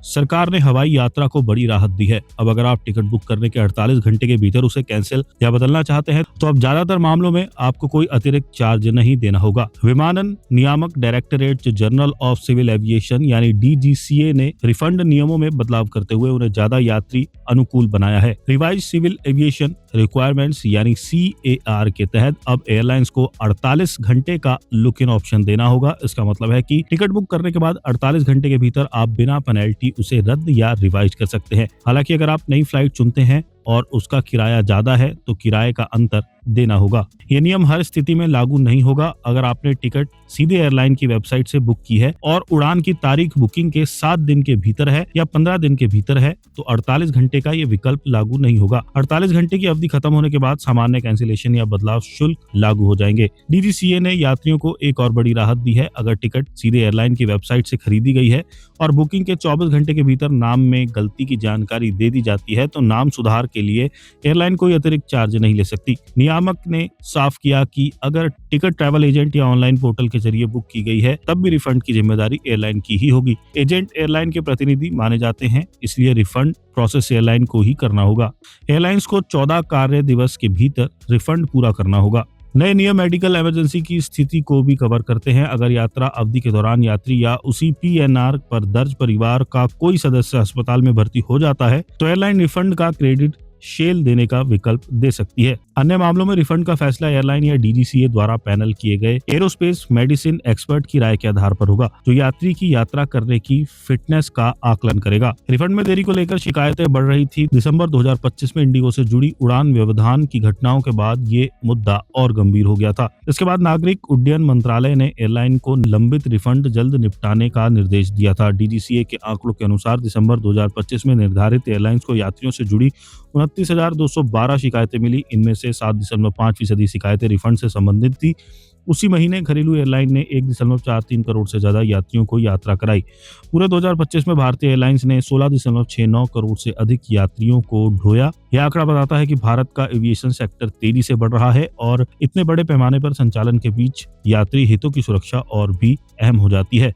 सरकार ने हवाई यात्रा को बड़ी राहत दी है। अब अगर आप टिकट बुक करने के 48 घंटे के भीतर उसे कैंसिल या बदलना चाहते हैं तो अब ज्यादातर मामलों में आपको कोई अतिरिक्त चार्ज नहीं देना होगा। विमानन नियामक directorate general of civil aviation यानी DGCA ने रिफंड नियमों में बदलाव करते हुए उन्हें ज्यादा यात्री अनुकूल बनाया है। रिवाइज सिविल एविएशन रिक्वायरमेंट्स यानी CAR के तहत अब एयरलाइंस को 48 घंटे का लुक इन ऑप्शन देना होगा। इसका मतलब है कि टिकट बुक करने के बाद 48 घंटे के भीतर आप बिना पेनल्टी उसे रद्द या रिवाइज कर सकते हैं। हालांकि अगर आप नई फ्लाइट चुनते हैं और उसका किराया ज्यादा है तो किराए का अंतर देना होगा। ये नियम हर स्थिति में लागू नहीं होगा। अगर आपने टिकट सीधे एयरलाइन की वेबसाइट से बुक की है और उड़ान की तारीख बुकिंग के 7 दिन के भीतर है या 15 दिन के भीतर है तो 48 घंटे का ये विकल्प लागू नहीं होगा। 48 घंटे की अवधि खत्म होने के बाद सामान्य कैंसिलेशन या बदलाव शुल्क लागू हो जाएंगे। DGCA ने यात्रियों को एक और बड़ी राहत दी है। अगर टिकट सीधे एयरलाइन की वेबसाइट से खरीदी गई है और बुकिंग के 24 घंटे के भीतर नाम में गलती की जानकारी दे दी जाती है तो नाम सुधार के लिए एयरलाइन कोई अतिरिक्त चार्ज नहीं ले सकती। नियामक ने साफ किया कि अगर टिकट ट्रैवल एजेंट या ऑनलाइन पोर्टल के जरिए बुक की गई है तब भी रिफंड की जिम्मेदारी एयरलाइन की ही होगी। एजेंट एयरलाइन के प्रतिनिधि माने जाते हैं, इसलिए रिफंड प्रोसेस एयरलाइन को ही करना होगा। एयरलाइंस को 14 कार्य दिवस के भीतर रिफंड पूरा करना होगा। नए नियम मेडिकल इमरजेंसी की स्थिति को भी कवर करते हैं। अगर यात्रा अवधि के दौरान यात्री या उसी PNR पर दर्ज परिवार का कोई सदस्य अस्पताल में भर्ती हो जाता है तो एयरलाइन रिफंड का क्रेडिट शेल देने का विकल्प दे सकती है। अन्य मामलों में रिफंड का फैसला एयरलाइन या DGCA द्वारा पैनल किए गए एरोस्पेस मेडिसिन एक्सपर्ट की राय के आधार पर होगा, जो यात्री की यात्रा करने की फिटनेस का आकलन करेगा। रिफंड में देरी को लेकर शिकायतें बढ़ रही थी। दिसंबर 2025 में इंडिगो से जुड़ी उड़ान व्यवधान की घटनाओं के बाद ये मुद्दा और गंभीर हो गया था। इसके बाद नागरिक उड्डयन मंत्रालय ने एयरलाइन को लंबित रिफंड जल्द निपटाने का निर्देश दिया था। DGCA के आंकड़ों के अनुसार दिसंबर 2025 में निर्धारित एयरलाइंस को यात्रियों से जुड़ी 29,212 शिकायतें मिली। इनमें से 7.5% शिकायतें रिफंड से संबंधित थी। उसी महीने घरेलू एयरलाइन ने 1.43 करोड़ से ज्यादा यात्रियों को यात्रा कराई। पूरे 2025 में भारतीय एयरलाइंस ने 16.69 करोड़ से अधिक यात्रियों को ढोया। यह आंकड़ा बताता है कि भारत का एविएशन सेक्टर तेजी से बढ़ रहा है और इतने बड़े पैमाने पर संचालन के बीच यात्री हितों की सुरक्षा और भी अहम हो जाती है।